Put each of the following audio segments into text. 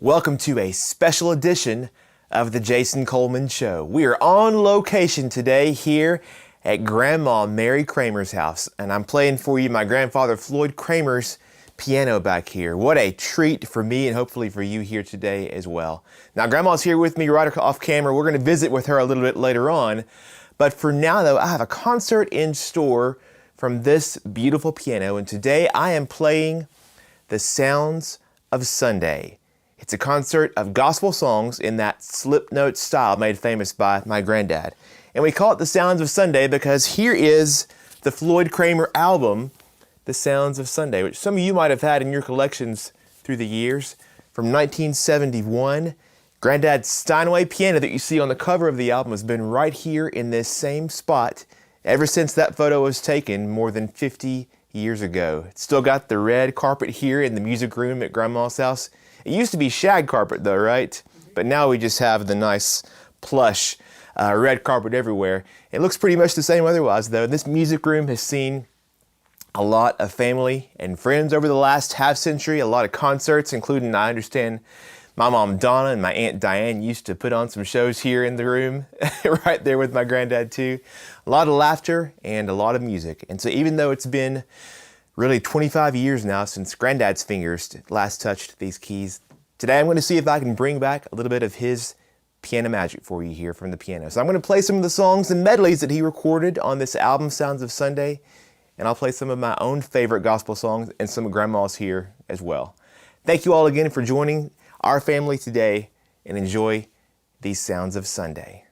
Welcome to a special edition of the Jason Coleman Show. We are on location today here at Grandma Mary Kramer's house, and I'm playing for you my grandfather Floyd Kramer's piano back here. What a treat for me and hopefully for you here today as well. Now, Grandma's here with me right off camera. We're going to visit with her a little bit later on, but for now though, I have a concert in store from this beautiful piano, and today I am playing The Sounds of Sunday. It's a concert of gospel songs in that slip note style made famous by my granddad. And we call it The Sounds of Sunday because here is the Floyd Kramer album, The Sounds of Sunday, which some of you might have had in your collections through the years. From 1971, Grandad's Steinway piano that you see on the cover of the album has been right here in this same spot ever since that photo was taken more than 50 years ago. It's still got the red carpet here in the music room at Grandma's house. It used to be shag carpet though, right? But now we just have the nice plush red carpet everywhere. It looks pretty much the same otherwise though. This music room has seen a lot of family and friends over the last half century, a lot of concerts, including, I understand, my mom Donna and my Aunt Diane used to put on some shows here in the room, right there with my granddad too. A lot of laughter and a lot of music. And so even though it's been really 25 years now since Granddad's fingers last touched these keys, today I'm going to see if I can bring back a little bit of his piano magic for you here from the piano. So I'm going to play some of the songs and medleys that he recorded on this album, Sounds of Sunday, and I'll play some of my own favorite gospel songs and some of Grandma's here as well. Thank you all again for joining our family today, and enjoy these Sounds of Sunday.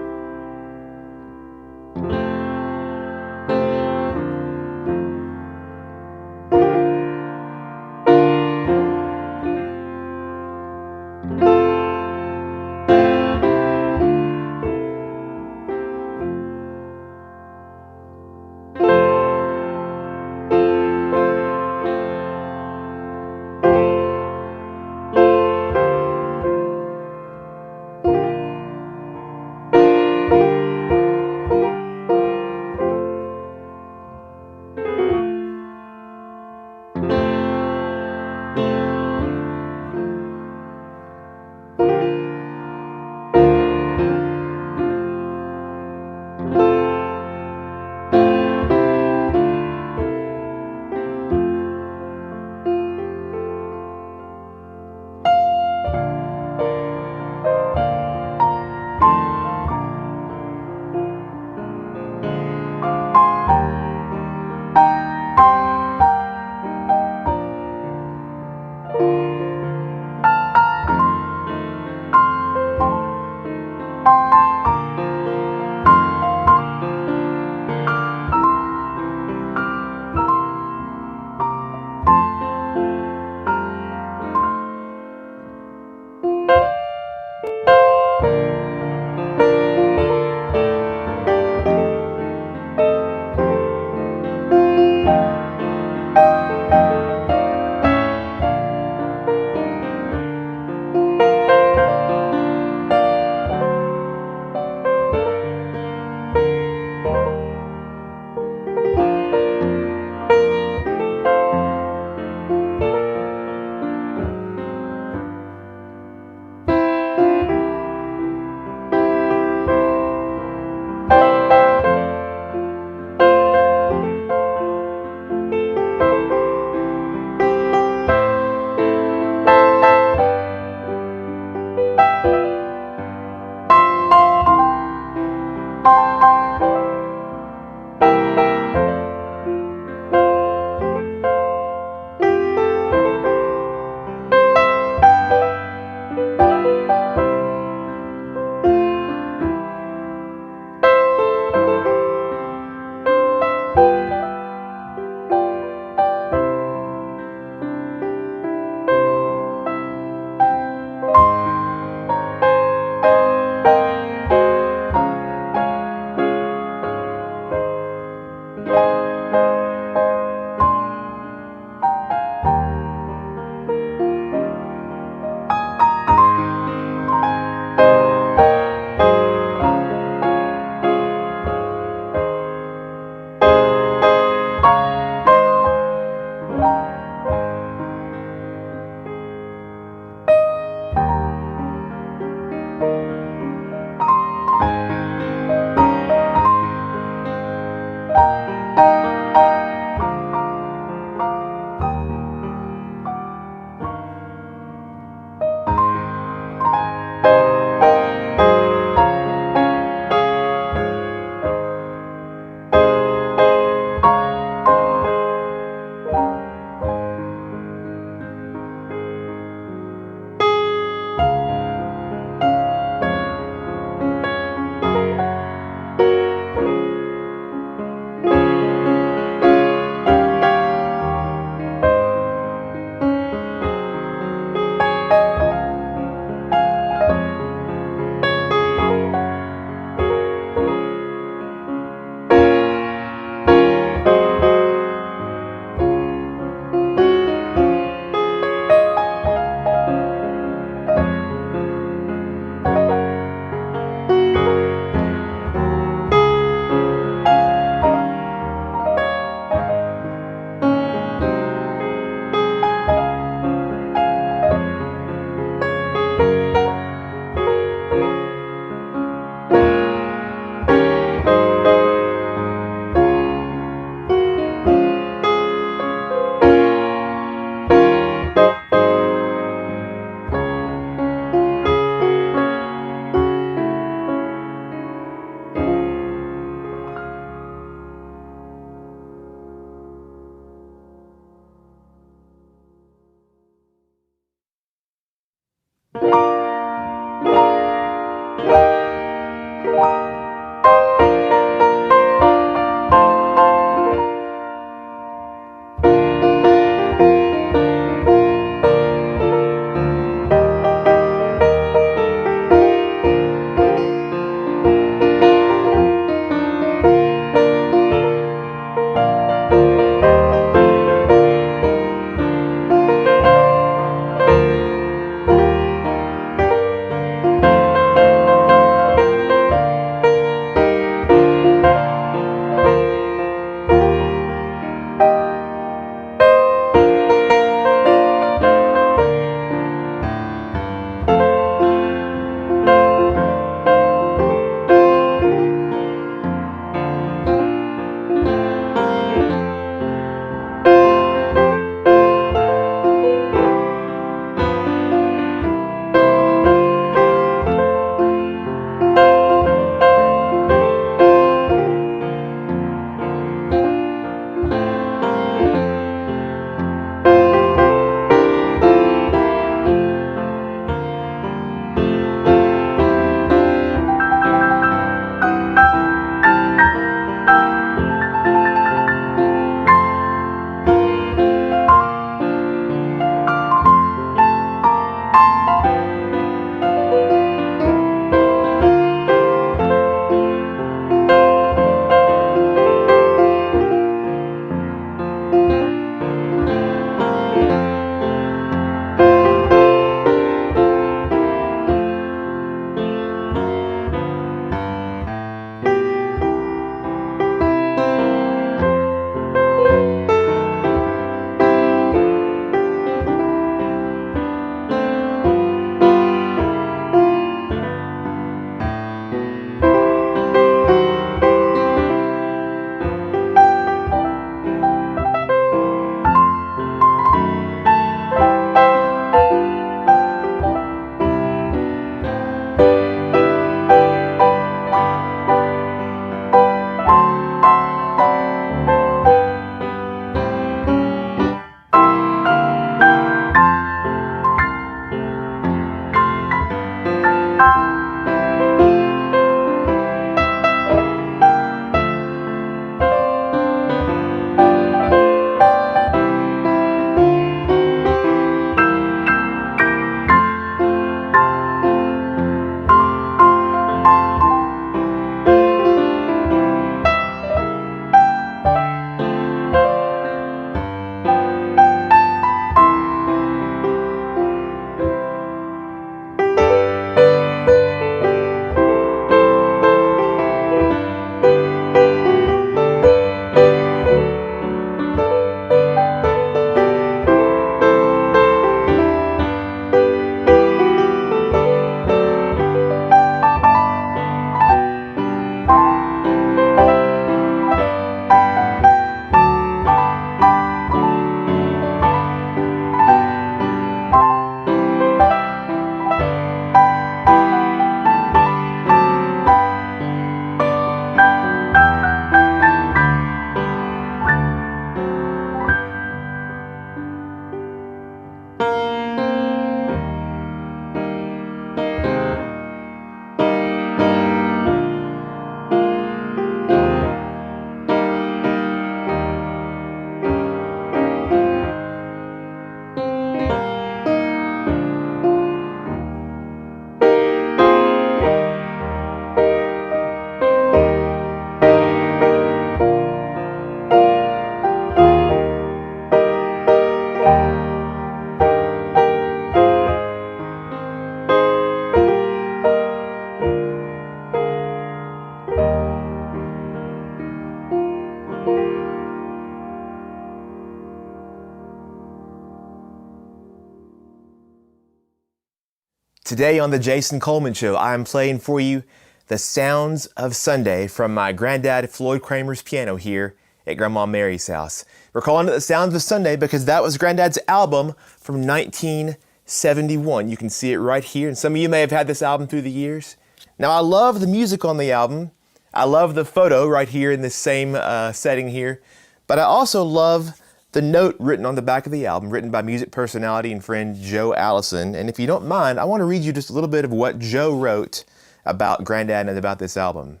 Today on the Jason Coleman Show, I am playing for you the Sounds of Sunday from my Grandad Floyd Kramer's piano here at Grandma Mary's house. We're calling it the Sounds of Sunday because that was Granddad's album from 1971. You can see it right here, and some of you may have had this album through the years. Now, I love the music on the album. I love the photo right here in this same setting here, but I also love the note written on the back of the album, written by music personality and friend Joe Allison. And if you don't mind, I want to read you just a little bit of what Joe wrote about Grandad and about this album.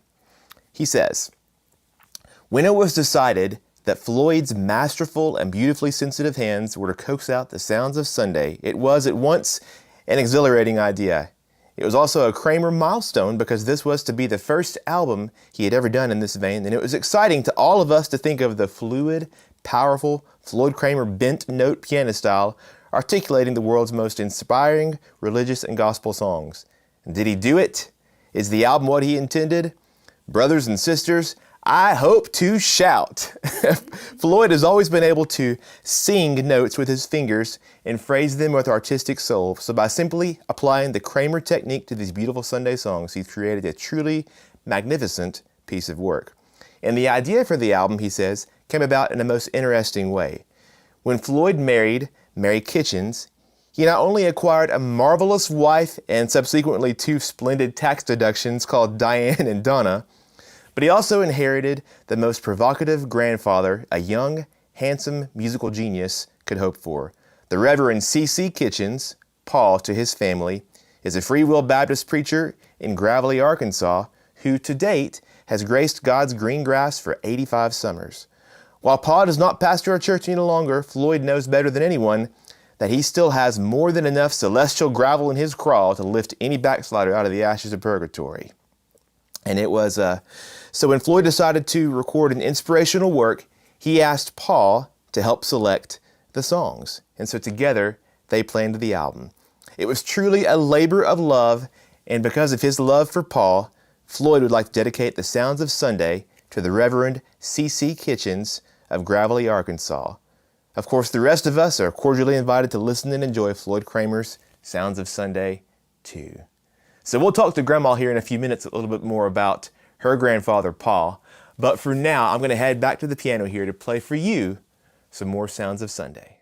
He says, "When it was decided that Floyd's masterful and beautifully sensitive hands were to coax out the sounds of Sunday, it was at once an exhilarating idea. It was also a Kramer milestone because this was to be the first album he had ever done in this vein, and it was exciting to all of us to think of the fluid, powerful Floyd Kramer bent note piano style articulating the world's most inspiring religious and gospel songs. And did he do it? Is the album what he intended? Brothers and sisters, I hope to shout." Floyd has always been able to sing notes with his fingers and phrase them with artistic soul. So by simply applying the Kramer technique to these beautiful Sunday songs, he's created a truly magnificent piece of work. And the idea for the album, he says, came about in a most interesting way. When Floyd married Mary Kitchens, he not only acquired a marvelous wife and subsequently two splendid tax deductions called Diane and Donna, but he also inherited the most provocative grandfather a young, handsome musical genius could hope for. The Reverend C.C. Kitchens, Paul to his family, is a Free Will Baptist preacher in Gravely, Arkansas, who to date has graced God's green grass for 85 summers. While Paul does not pastor a church any longer, Floyd knows better than anyone that he still has more than enough celestial gravel in his craw to lift any backslider out of the ashes of purgatory. And it was, so when Floyd decided to record an inspirational work, he asked Paul to help select the songs. And so together, they planned the album. It was truly a labor of love, and because of his love for Paul, Floyd would like to dedicate the Sounds of Sunday to the Reverend C.C. Kitchens of Gravely, Arkansas. Of course, the rest of us are cordially invited to listen and enjoy Floyd Kramer's Sounds of Sunday too. So we'll talk to Grandma here in a few minutes a little bit more about her grandfather, Paul. But for now, I'm going to head back to the piano here to play for you some more Sounds of Sunday.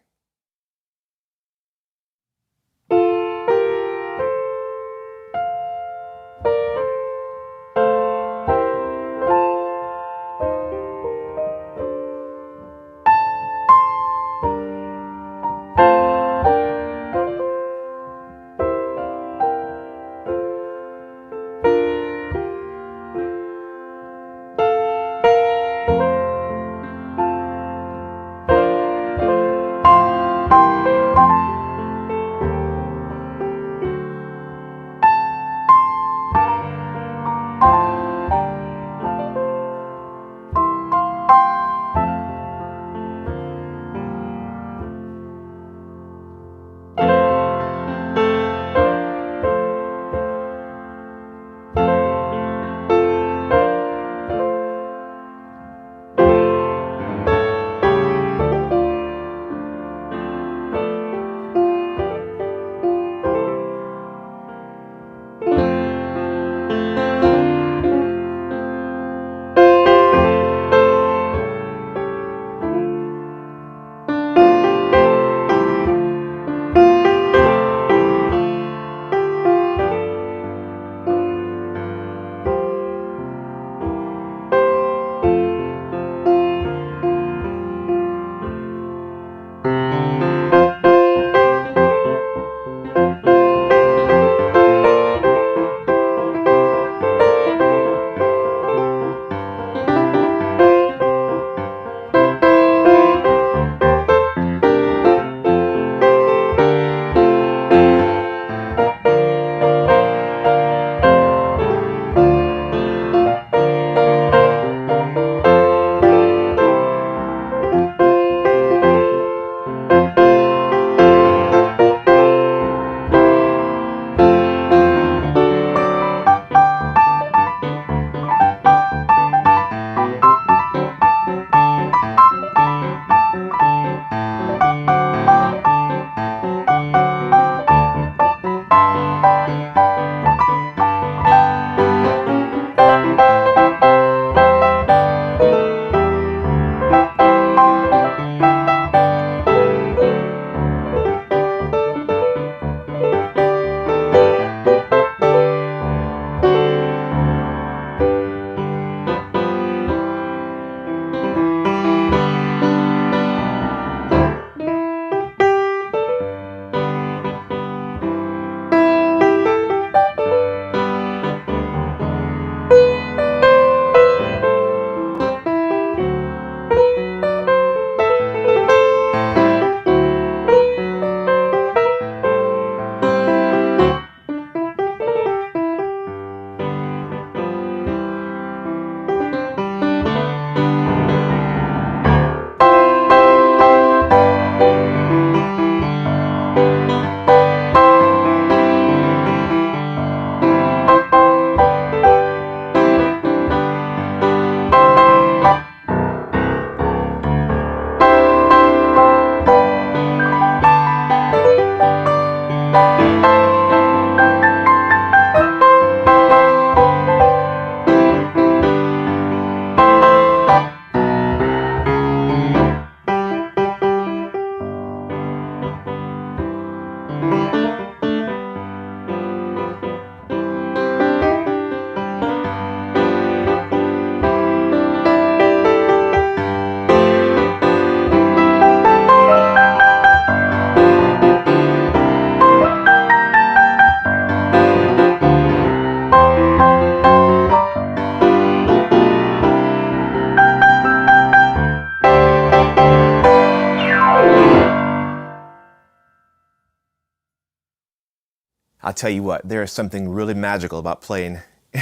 I'll tell you what, there is something really magical about playing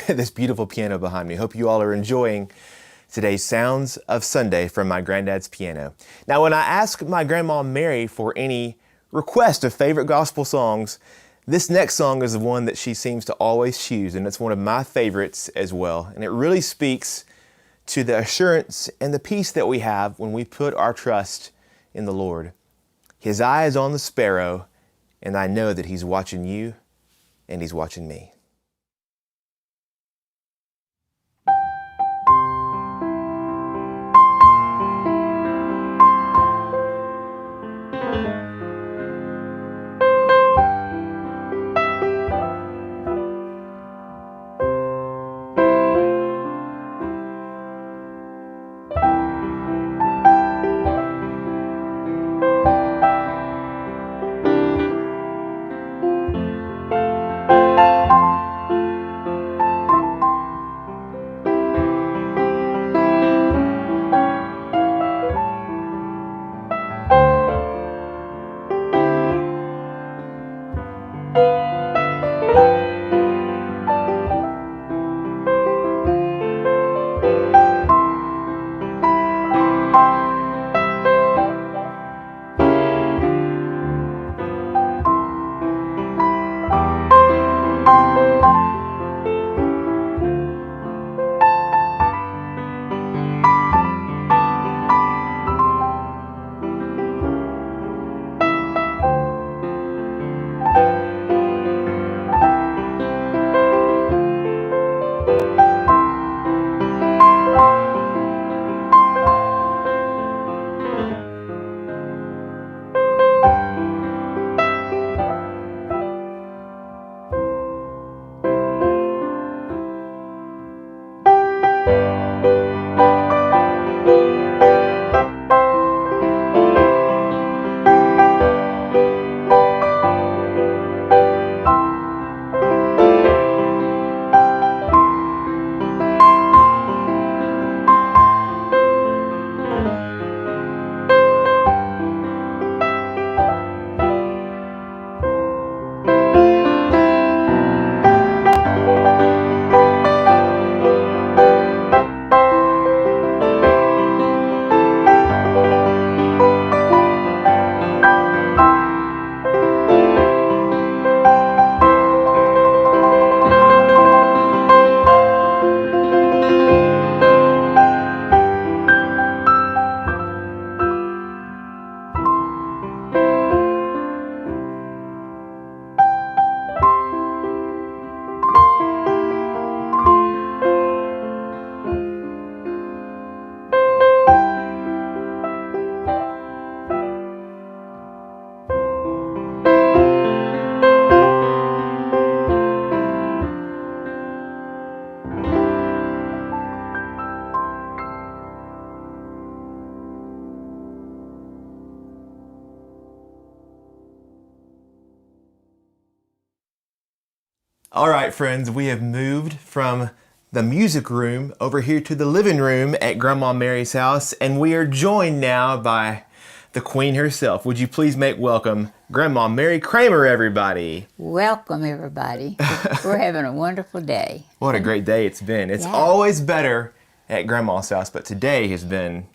this beautiful piano behind me. Hope you all are enjoying today's Sounds of Sunday from my granddad's piano. Now, when I ask my grandma Mary for any request of favorite gospel songs, this next song is the one that she seems to always choose, and it's one of my favorites as well. And it really speaks to the assurance and the peace that we have when we put our trust in the Lord. His eye is on the sparrow, and I know that He's watching you and He's watching me. All right, friends, we have moved from the music room over here to the living room at Grandma Mary's house, and we are joined now by the Queen herself. Would you please make welcome Grandma Mary Kramer, everybody? Welcome, everybody. We're having a wonderful day. What a great day it's been. It's always better at Grandma's house, but today has been...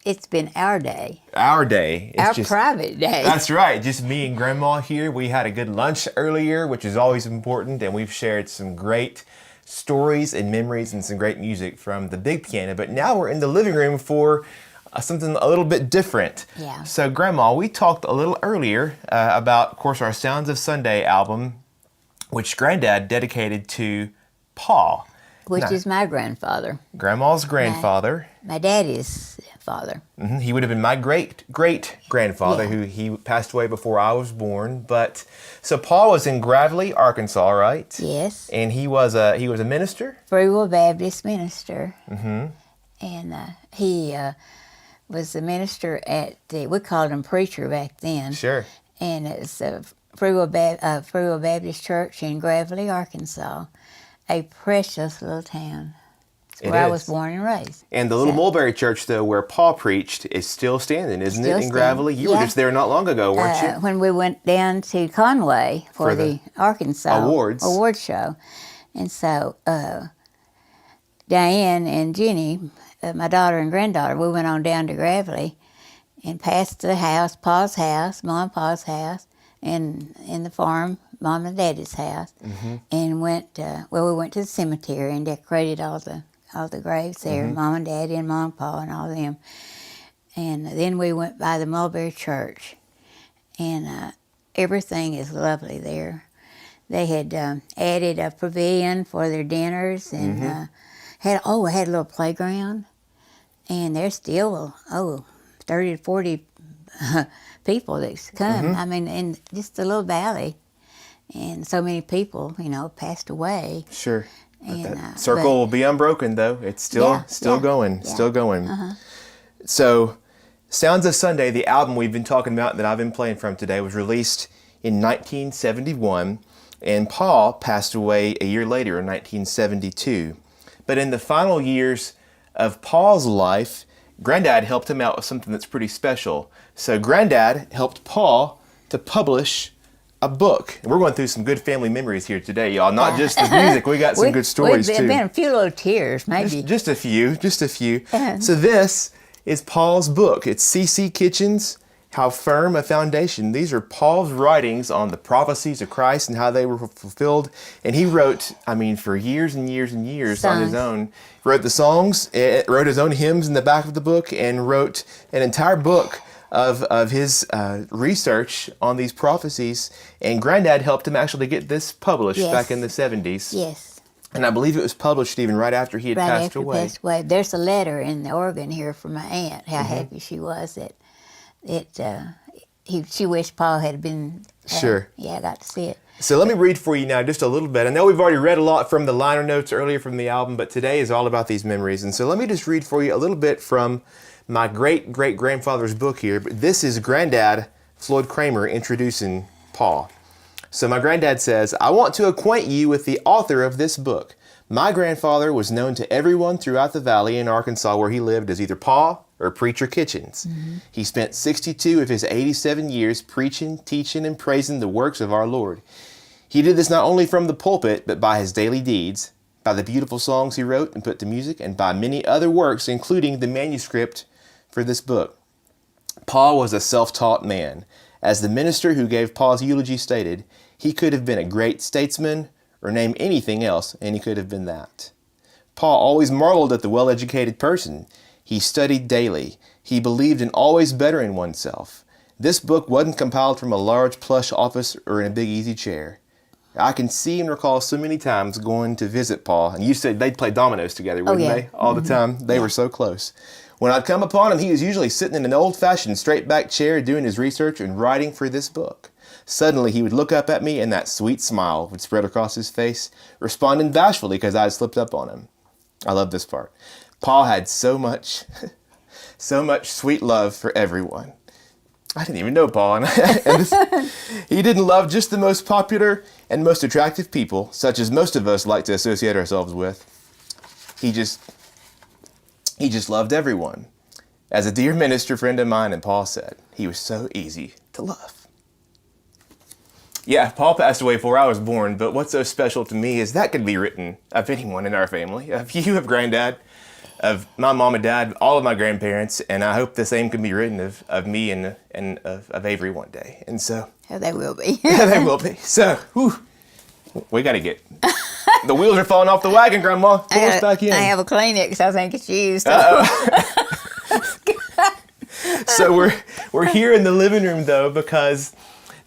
It's been our day. Our day. It's our private day. That's right. Just me and Grandma here. We had a good lunch earlier, which is always important, and we've shared some great stories and memories and some great music from the big piano. But now we're in the living room for something a little bit different. Yeah. So, Grandma, we talked a little earlier about, of course, our Sounds of Sunday album, which Granddad dedicated to Paul. Which is my grandfather. Grandma's grandfather. My daddy's grandfather. He would have been my great-great-grandfather, Yeah. who he passed away before I was born. But so Paul was in Gravely, Arkansas, right? Yes. And he was a minister. Free Will Baptist minister. Mm-hmm. And he was the minister at we called him preacher back then. Sure. And it's Free Will Baptist Church in Gravely, Arkansas, a precious little town. It's where I was born and raised. And the little Mulberry Church, though, where Paul preached, is still standing, isn't it, in Gravely? You were just there not long ago, weren't you? When we went down to Conway for the Arkansas award show. And so Diane and Jenny, my daughter and granddaughter, we went on down to Gravely and passed the house, Pa's house, Mom and Pa's house, and in the farm, Mom and Daddy's house, and went. We went to the cemetery and decorated all the graves there, Mom and Daddy and Mom and Pa and all of them. And then we went by the Mulberry Church, and everything is lovely there. They had added a pavilion for their dinners and had a little playground, and there's still 30 to 40 people that's come. I mean, in just a little valley, and so many people, passed away. Sure. And, that circle will be unbroken, though. It's still going, still going. So, Sounds of Sunday, the album we've been talking about that I've been playing from today, was released in 1971, and Paul passed away a year later in 1972. But in the final years of Paul's life, Grandad helped him out with something that's pretty special. So Grandad helped Paul to publish a book. And we're going through some good family memories here today, y'all. Not just the music. We got some good stories, too. We've been a few little tears, maybe. Just a few. So this is Paul's book. It's C.C. Kitchen's How Firm a Foundation. These are Paul's writings on the prophecies of Christ and how they were fulfilled. And he wrote, for years and years and years on his own. He wrote the songs, wrote his own hymns in the back of the book, and wrote an entire book of his research on these prophecies. And Grandad helped him actually get this published back in the 70s. Yes. And I believe it was published even right after he had passed away. Passed away. There's a letter in the organ here from my aunt, how happy she was that she wished Paul had been. Sure. Yeah, I got to see it. So let me read for you now just a little bit. I know we've already read a lot from the liner notes earlier from the album, but today is all about these memories. And so let me just read for you a little bit from my great-great-grandfather's book here. But this is Grandad Floyd Cramer introducing Paul. So my granddad says, "I want to acquaint you with the author of this book. My grandfather was known to everyone throughout the valley in Arkansas where he lived as either Pa or Preacher Kitchens. He spent 62 of his 87 years preaching, teaching, and praising the works of our Lord. He did this not only from the pulpit, but by his daily deeds, by the beautiful songs he wrote and put to music, and by many other works, including the manuscript for this book. Paul was a self-taught man. As the minister who gave Paul's eulogy stated, he could have been a great statesman or name anything else, and he could have been that. Paul always marveled at the well-educated person. He studied daily. He believed in always bettering oneself. This book wasn't compiled from a large plush office or in a big easy chair. I can see and recall so many times going to visit Paul, and you said they'd play dominoes together, wouldn't they? All the time. They were so close. When I'd come upon him, he was usually sitting in an old-fashioned straight-back chair doing his research and writing for this book. Suddenly, he would look up at me, and that sweet smile would spread across his face, responding bashfully because I had slipped up on him." I love this part. Paul had so much sweet love for everyone. I didn't even know Paul. He didn't love just the most popular and most attractive people, such as most of us like to associate ourselves with. He just loved everyone. As a dear minister friend of mine and Paul said, he was so easy to love. Yeah, Paul passed away before I was born, but what's so special to me is that could be written of anyone in our family, of you, of Granddad, of my mom and dad, all of my grandparents, and I hope the same can be written of me and of Avery one day. And so... Oh, they will be. Yeah, they will be. So, we got to get... The wheels are falling off the wagon, Grandma. Pull us back in. I have a Kleenex I think it's used. So we're here in the living room, though, because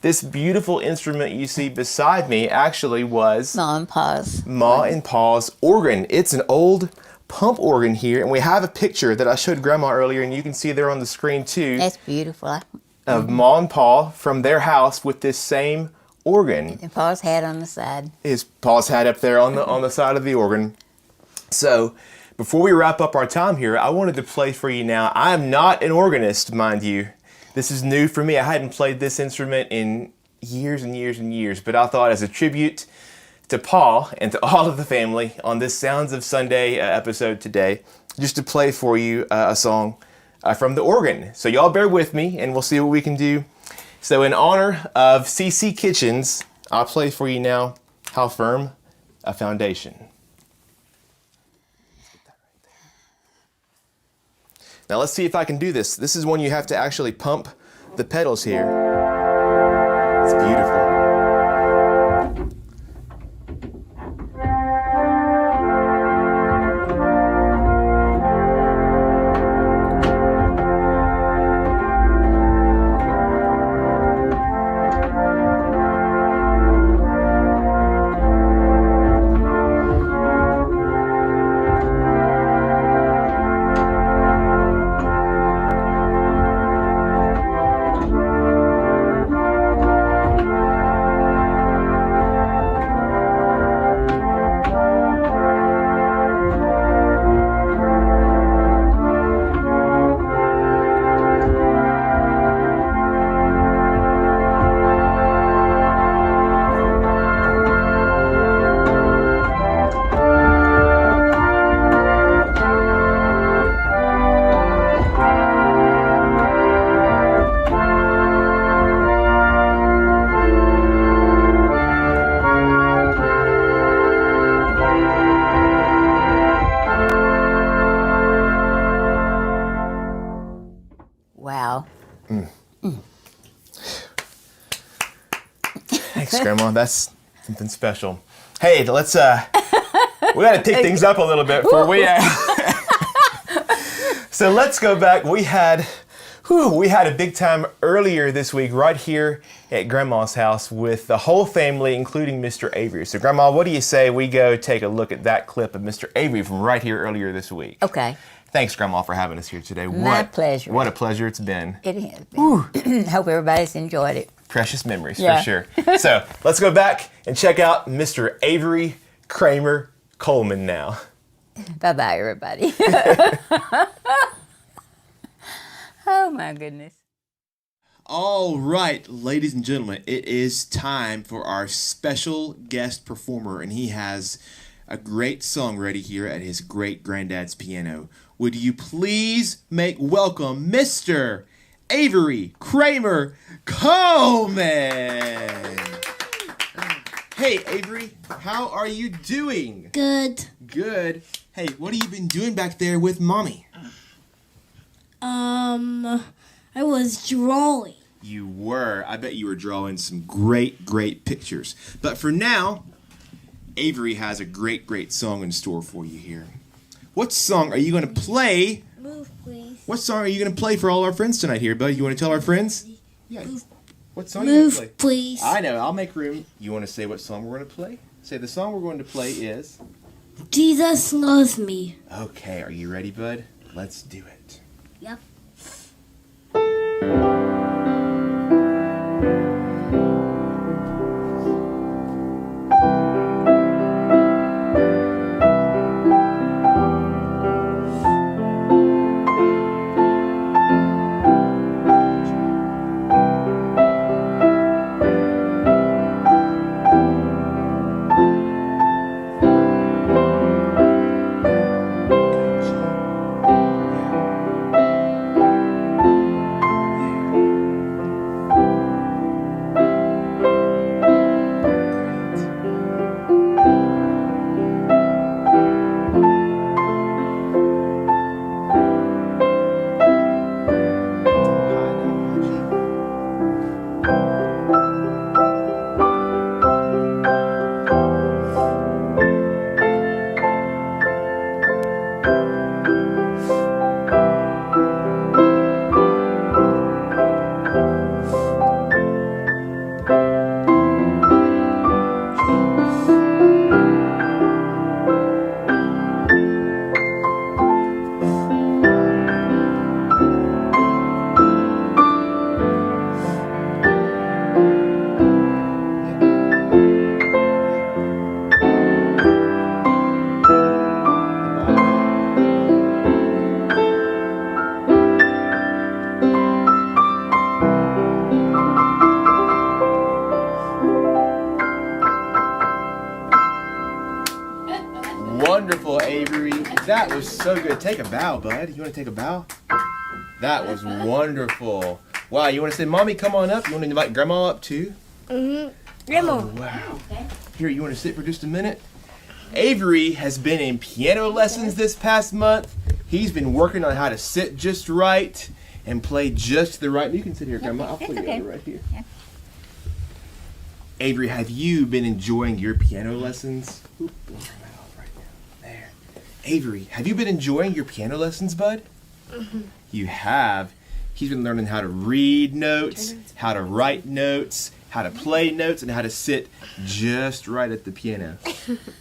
this beautiful instrument you see beside me actually was... Ma and Pa's Ma and Pa's organ. It's an old pump organ here, and we have a picture that I showed Grandma earlier, and you can see there on the screen too. That's beautiful. Of Ma and Pa from their house with this same organ. And Pa's hat on the side. His Pa's hat up there on the side of the organ. So, before we wrap up our time here, I wanted to play for you now. I am not an organist, mind you. This is new for me. I hadn't played this instrument in years and years and years, but I thought as a tribute to Pa and to all of the family on this Sounds of Sunday episode today, just to play for you a song from the organ. So y'all bear with me and we'll see what we can do. So in honor of CC Kitchens, I'll play for you now, How Firm a Foundation. Now let's see if I can do this. This is one you have to actually pump the pedals here. It's beautiful. Wow. Thanks, Grandma. That's something special. Hey, let's we got to pick things up a little bit before we. So let's go back. We had a big time earlier this week right here at Grandma's house with the whole family, including Mr. Avery. So, Grandma, what do you say we go take a look at that clip of Mr. Avery from right here earlier this week? Okay. Thanks, Grandma, for having us here today. My pleasure. What a pleasure it's been. It has been. Hope everybody's enjoyed it. Precious memories, Yeah. for sure. So let's go back and check out Mr. Avery Kramer Coleman now. Bye-bye, everybody. Oh, my goodness. All right, ladies and gentlemen, it is time for our special guest performer, and he has a great song ready here at his great-granddad's piano. Would you please make welcome Mr. Avery Kramer Coleman? Hey, Avery, how are you doing? Good. Good. Hey, what have you been doing back there with Mommy? I was drawing. You were. I bet you were drawing some great, great pictures. But for now, Avery has a great, great song in store for you here. What song are you going to play? Move, please. What song are you going to play for all our friends tonight here, bud? You want to tell our friends? Yeah. Move. What song are you going Move, to play? please. I know. I'll make room. You want to say what song we're going to play? Say the song we're going to play is... Jesus loves me. Okay. Are you ready, bud? Let's do it. Yep. wonderful, Avery. That was so good. Take a bow, bud. You want to take a bow? That was wonderful. Wow, you want to say, Mommy, come on up? You want to invite Grandma up too? Mm-hmm. Grandma. Oh, wow. Here, you want to sit for just a minute? Avery has been in piano lessons this past month. He's been working on how to sit just right and play just the right. You can sit here, Grandma. I'll put you over right here. Yeah. Avery, have you been enjoying your piano lessons? Oop, blow my mouth right now. There. Avery, have you been enjoying your piano lessons, bud? Mm-hmm. You have. He's been learning how to read notes, how to write notes, how to play notes, and how to sit just right at the piano.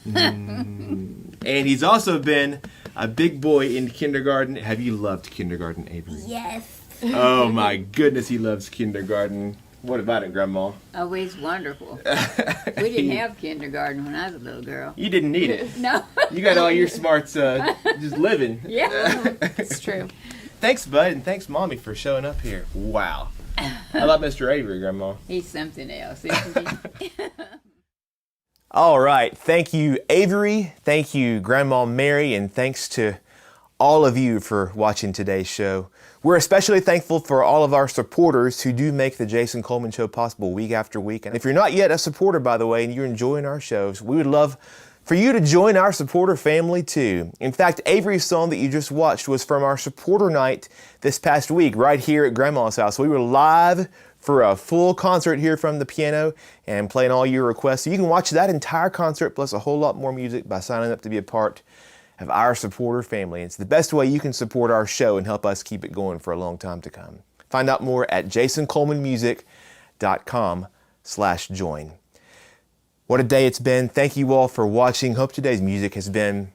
And he's also been a big boy in kindergarten. Have you loved kindergarten, Avery? Yes. Oh my goodness, he loves kindergarten. What about it, Grandma? Oh, it's wonderful. We didn't have kindergarten when I was a little girl. You didn't need it. No. You got all your smarts just living. Yeah. It's true. Thanks, bud, and thanks, Mommy, for showing up here. Wow. How about Mr. Avery, Grandma? He's something else, isn't he? All right. Thank you, Avery. Thank you, Grandma Mary, and thanks to all of you for watching today's show. We're especially thankful for all of our supporters who do make the Jason Coleman Show possible week after week. And if you're not yet a supporter, by the way, and you're enjoying our shows, we would love for you to join our supporter family too. In fact, Avery's song that you just watched was from our supporter night this past week right here at Grandma's house. We were live for a full concert here from the piano and playing all your requests. So you can watch that entire concert plus a whole lot more music by signing up to be a part of our supporter family. It's the best way you can support our show and help us keep it going for a long time to come. Find out more at jasoncolemanmusic.com/join. What a day it's been. Thank you all for watching. Hope today's music has been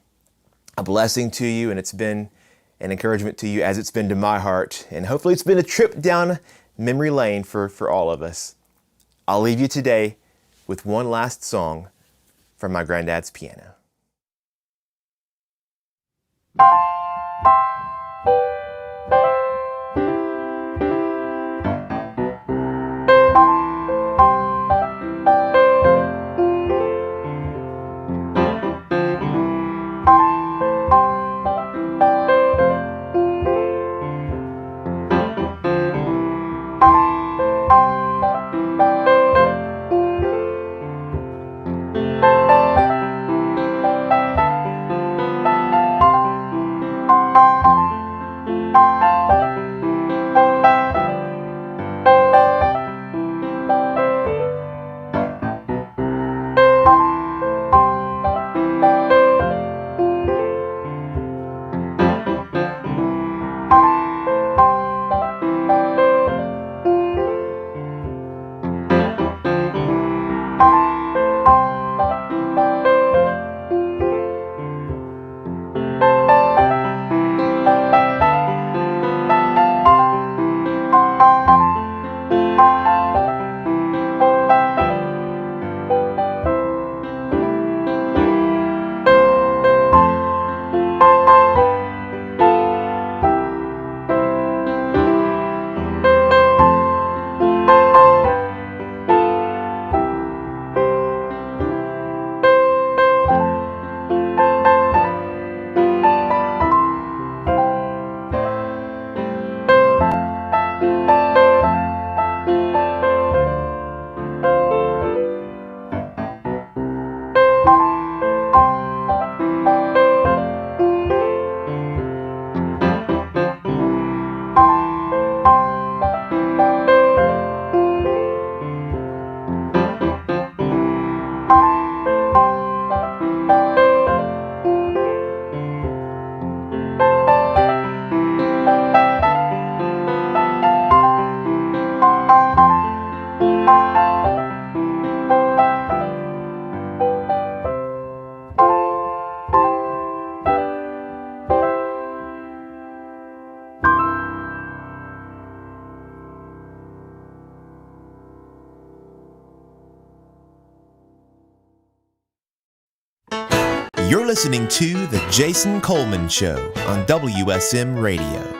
a blessing to you and it's been an encouragement to you as it's been to my heart. And hopefully it's been a trip down memory lane for all of us. I'll leave you today with one last song from my granddad's piano. You're listening to The Jason Coleman Show on WSM Radio.